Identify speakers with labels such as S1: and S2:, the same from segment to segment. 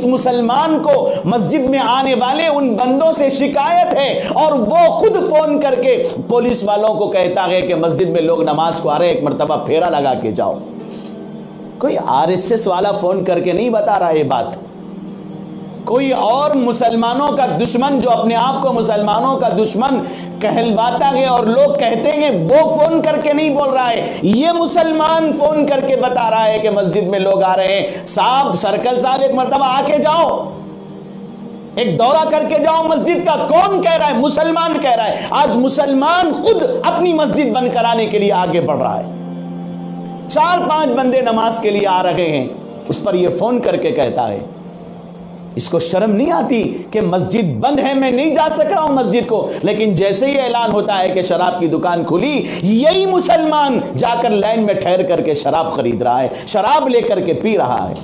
S1: اس مسلمان کو مسجد میں آنے والے ان بندوں سے شکایت ہے اور وہ خود فون کر کے پولیس والوں کو کہتا ہے کہ مسجد میں لوگ نماز کو آ رہے ہیں، ایک مرتبہ پھیرا لگا کے جاؤ۔ کوئی RSS والا فون کر کے نہیں بتا رہا یہ بات، کوئی اور مسلمانوں کا دشمن جو اپنے آپ کو مسلمانوں کا دشمن کہلواتا ہے اور لوگ کہتے ہیں، وہ فون کر کے نہیں بول رہا ہے، یہ مسلمان فون کر کے بتا رہا ہے کہ مسجد میں لوگ آ رہے ہیں، صاحب سرکل صاحب ایک مرتبہ آ کے جاؤ، ایک دورہ کر کے جاؤ مسجد کا۔ کون کہہ رہا ہے؟ مسلمان کہہ رہا ہے۔ آج مسلمان خود اپنی مسجد بند کرانے کے لیے آگے بڑھ رہا ہے، 4-5 بندے نماز کے لیے آ رہے ہیں، اس پر یہ فون کر کے کہتا ہے۔ اس کو شرم نہیں آتی کہ مسجد بند ہے، میں نہیں جا سک رہا ہوں مسجد کو، لیکن جیسے ہی اعلان ہوتا ہے کہ شراب کی دکان کھلی، یہی مسلمان جا کر لائن میں ٹھہر کر کے شراب خرید رہا ہے، شراب لے کر کے پی رہا ہے۔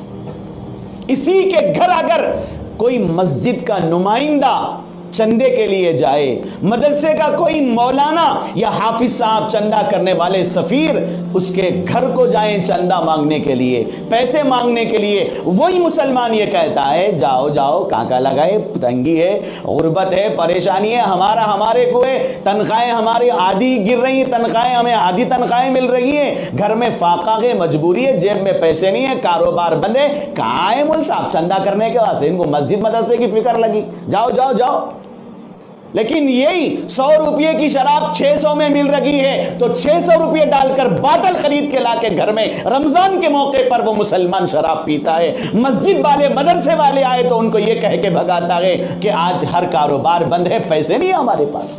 S1: اسی کے گھر اگر کوئی مسجد کا نمائندہ چندے کے لیے جائے، مدرسے کا کوئی مولانا یا حافظ صاحب چندہ کرنے والے سفیر اس کے گھر کو جائیں چندہ مانگنے کے لیے، پیسے مانگنے کے لیے، وہی مسلمان یہ کہتا ہے جاؤ جاؤ، کہاں لگائے، تنگی ہے، غربت ہے، پریشانی ہے، ہمارے کو ہے، تنخواہیں ہماری آدھی گر رہی ہیں، تنخواہیں ہمیں آدھی تنخواہیں مل رہی ہیں، گھر میں فاقہ ہے، مجبوری ہے، جیب میں پیسے نہیں ہے، کاروبار بند ہے، کہاں ہے مول صاحب چندہ کرنے کے واسطے؟ ان کو مسجد مدرسے کی فکر لگی، جاؤ جاؤ جاؤ۔ لیکن یہی 100 روپے کی شراب 600 میں مل رہی ہے تو 600 روپے ڈال کر باٹل خرید کے لا کے گھر میں رمضان کے موقع پر وہ مسلمان شراب پیتا ہے۔ مسجد والے مدرسے والے آئے تو ان کو یہ کہہ کے بھگاتا ہے کہ آج ہر کاروبار بند ہے، پیسے نہیں ہمارے پاس۔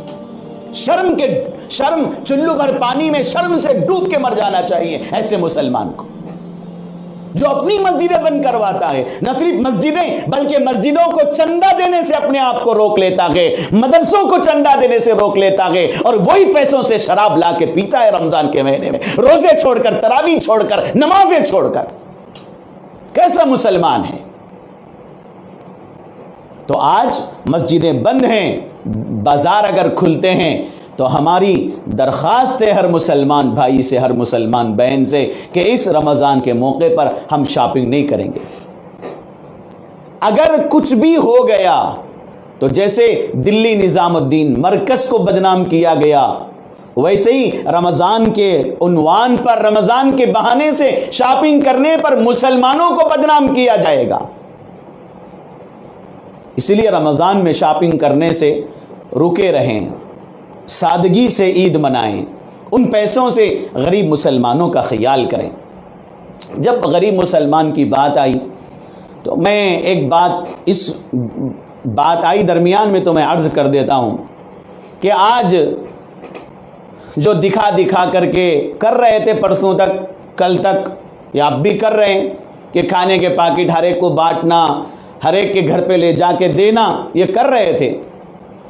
S1: شرم چلو بھر پانی میں شرم سے ڈوب کے مر جانا چاہیے ایسے مسلمان کو جو اپنی مسجدیں بند کرواتا ہے، نہ صرف مسجدیں بلکہ مسجدوں کو چندہ دینے سے اپنے آپ کو روک لیتا ہے، مدرسوں کو چندہ دینے سے روک لیتا ہے، اور وہی پیسوں سے شراب لا کے پیتا ہے رمضان کے مہینے میں، روزے چھوڑ کر، تراویح چھوڑ کر، نمازیں چھوڑ کر۔ کیسا مسلمان ہے؟ تو آج مسجدیں بند ہیں، بازار اگر کھلتے ہیں تو ہماری درخواست ہے ہر مسلمان بھائی سے، ہر مسلمان بہن سے کہ اس رمضان کے موقع پر ہم شاپنگ نہیں کریں گے۔ اگر کچھ بھی ہو گیا تو جیسے دلی نظام الدین مرکز کو بدنام کیا گیا، ویسے ہی رمضان کے عنوان پر، رمضان کے بہانے سے شاپنگ کرنے پر مسلمانوں کو بدنام کیا جائے گا۔ اسی لیے رمضان میں شاپنگ کرنے سے رکے رہیں، سادگی سے عید منائیں، ان پیسوں سے غریب مسلمانوں کا خیال کریں۔ جب غریب مسلمان کی بات آئی تو میں ایک بات آئی درمیان میں تو میں عرض کر دیتا ہوں کہ آج جو دکھا کر کے کر رہے تھے پرسوں تک، کل تک، یا اب بھی کر رہے ہیں کہ کھانے کے پاکٹ ہر ایک کو بانٹنا، ہر ایک کے گھر پہ لے جا کے دینا، یہ کر رہے تھے،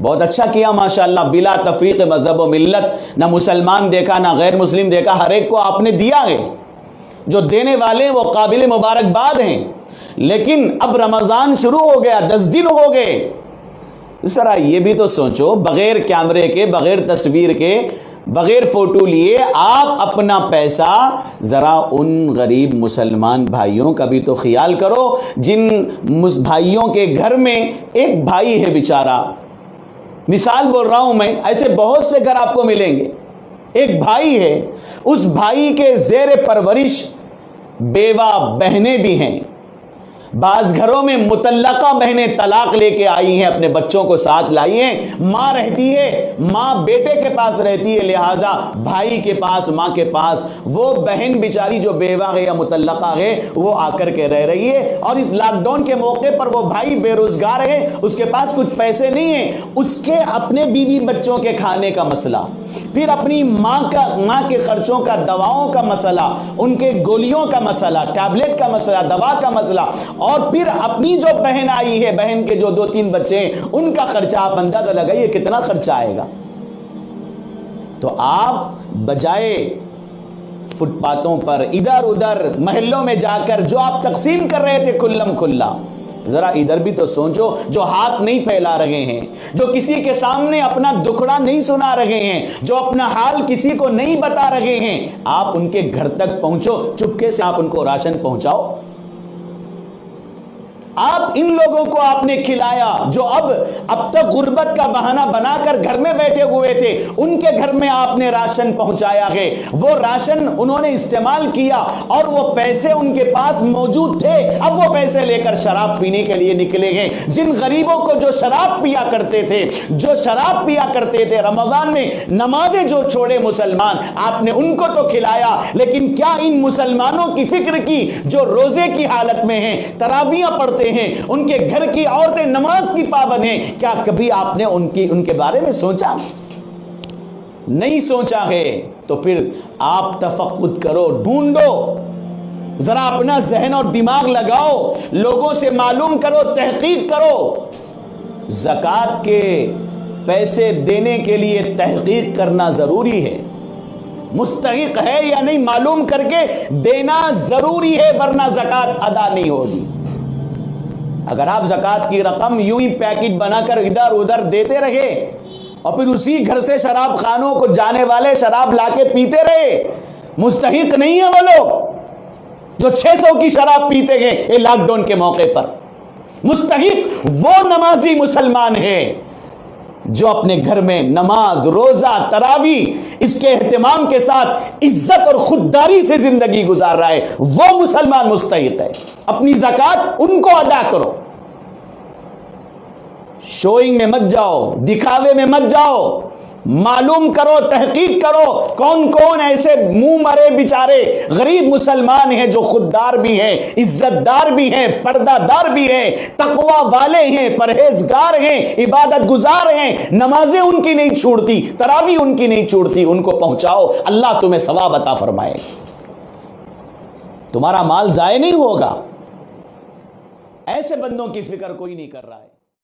S1: بہت اچھا کیا ماشاءاللہ، بلا تفریق مذہب و ملت، نہ مسلمان دیکھا نہ غیر مسلم دیکھا، ہر ایک کو آپ نے دیا ہے، جو دینے والے ہیں وہ قابل مبارکباد ہیں۔ لیکن اب رمضان شروع ہو گیا، 10 دن ہو گئے، اس طرح یہ بھی تو سوچو، بغیر کیمرے کے، بغیر تصویر کے، بغیر فوٹو لیے آپ اپنا پیسہ ذرا ان غریب مسلمان بھائیوں کا بھی تو خیال کرو جن بھائیوں کے گھر میں ایک بھائی ہے بیچارہ، مثال بول رہا ہوں میں، ایسے بہت سے گھر آپ کو ملیں گے، ایک بھائی ہے، اس بھائی کے زیر پرورش بیوہ بہنیں بھی ہیں، بعض گھروں میں مطلقہ بہنیں طلاق لے کے آئی ہیں، اپنے بچوں کو ساتھ لائی ہیں، ماں رہتی ہے، ماں بیٹے کے پاس رہتی ہے، لہذا بھائی کے پاس، ماں کے پاس، وہ بہن بیچاری جو بیوہ ہے یا مطلقہ ہے وہ آ کر کے رہ رہی ہے، اور اس لاک ڈاؤن کے موقع پر وہ بھائی بے روزگار ہے، اس کے پاس کچھ پیسے نہیں ہیں، اس کے اپنے بیوی بچوں کے کھانے کا مسئلہ، پھر اپنی ماں کے خرچوں کا، دواؤں کا مسئلہ، ان کے گولیوں کا مسئلہ، ٹیبلٹ کا مسئلہ، دوا کا مسئلہ، اور پھر اپنی جو بہن آئی ہے، بہن کے جو 2-3 بچے ہیں ان کا خرچہ، آپ اندازہ لگائیے کتنا خرچہ آئے گا۔ تو آپ بجائے فٹ پاتھوں پر، ادھر ادھر محلوں میں جا کر جو آپ تقسیم کر رہے تھے کھلم کھلا، ذرا ادھر بھی تو سوچو، جو ہاتھ نہیں پھیلا رہے ہیں، جو کسی کے سامنے اپنا دکھڑا نہیں سنا رہے ہیں، جو اپنا حال کسی کو نہیں بتا رہے ہیں، آپ ان کے گھر تک پہنچو، چپکے سے آپ ان کو راشن پہنچاؤ۔ آپ ان لوگوں کو آپ نے کھلایا جو اب تک غربت کا بہانہ بنا کر گھر میں بیٹھے ہوئے تھے، ان کے گھر میں آپ نے راشن پہنچایا ہے، وہ راشن انہوں نے استعمال کیا اور وہ پیسے ان کے پاس موجود تھے، اب وہ پیسے لے کر شراب پینے کے لیے نکلے گئے۔ جن غریبوں کو جو شراب پیا کرتے تھے رمضان میں نمازیں جو چھوڑے مسلمان، آپ نے ان کو تو کھلایا، لیکن کیا ان مسلمانوں کی فکر کی جو روزے کی حالت میں ہیں، تراویح پڑھتے ہیں، ان کے گھر کی عورتیں نماز کی پابند ہیں، کیا کبھی آپ نے ان کے بارے میں سوچا؟ نہیں سوچا ہے تو پھر آپ تفقد کرو، ڈھونڈو، ذرا اپنا ذہن اور دماغ لگاؤ، لوگوں سے معلوم کرو، تحقیق کرو۔ زکوٰۃ کے پیسے دینے کے لیے تحقیق کرنا ضروری ہے، مستحق ہے یا نہیں معلوم کر کے دینا ضروری ہے، ورنہ زکوٰۃ ادا نہیں ہوگی۔ اگر آپ زکوٰۃ کی رقم یوں ہی پیکٹ بنا کر ادھر ادھر دیتے رہے اور پھر اسی گھر سے شراب خانوں کو جانے والے شراب لا کے پیتے رہے، مستحق نہیں ہیں وہ لوگ جو 600 کی شراب پیتے گئے یہ لاک ڈاؤن کے موقع پر۔ مستحق وہ نمازی مسلمان ہے جو اپنے گھر میں نماز، روزہ، تراویح اس کے اہتمام کے ساتھ عزت اور خودداری سے زندگی گزار رہا ہے، وہ مسلمان مستحق ہے۔ اپنی زکوٰۃ ان کو ادا کرو، شوئنگ میں مت جاؤ، دکھاوے میں مت جاؤ، معلوم کرو، تحقیق کرو کون کون ایسے منہ مرے بیچارے غریب مسلمان ہیں جو خوددار بھی ہیں، عزت دار بھی ہیں، پردہ دار بھی ہیں، تقوی والے ہیں، پرہیزگار ہیں، عبادت گزار ہیں، نمازیں ان کی نہیں چھوڑتی، تراویح ان کی نہیں چھوڑتی، ان کو پہنچاؤ، اللہ تمہیں ثواب عطا فرمائے، تمہارا مال ضائع نہیں ہوگا۔ ایسے بندوں کی فکر کوئی نہیں کر رہا ہے۔